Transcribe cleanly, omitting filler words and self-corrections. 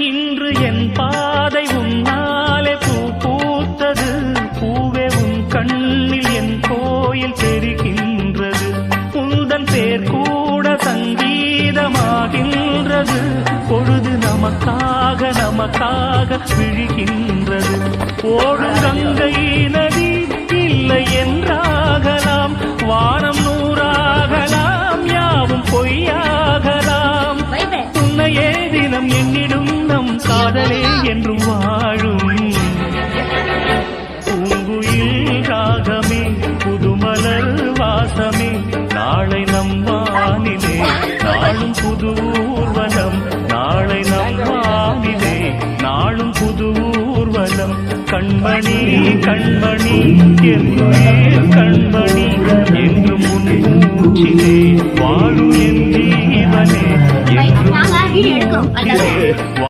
இன்று என் பாதை உன்னாலே பூ பூத்தது. பூவே உன் கண்ணில் என் கோயில் தெரிகின்றது. உந்தன் பேர் கூட சங்கீதமாகின்றது. பொழுது நமக்காக நமக்காக விழுகின்றது. ஓடும் கங்கை நதி இல்லை என்றாகலாம். வானம் நூறாகலாம், யாவும் பொய்யாகலாம். உன்னையே தினம் என்னிடும் நம் காதலே என்றும் வாழும். பூங்குயில் ராகமே, புதுமலர் வாசமே, நாளை நம் வானிலே நாளும் புது ஊர்வலம். நாளை நம் வானிலே நாளும் புது ஊர்வலம். கண்மணி கண்மணி என்னுயிர் கண்மணி, என்றும் உன் மூச்சிலே வாழும் என் ஜீவனே, என்றும்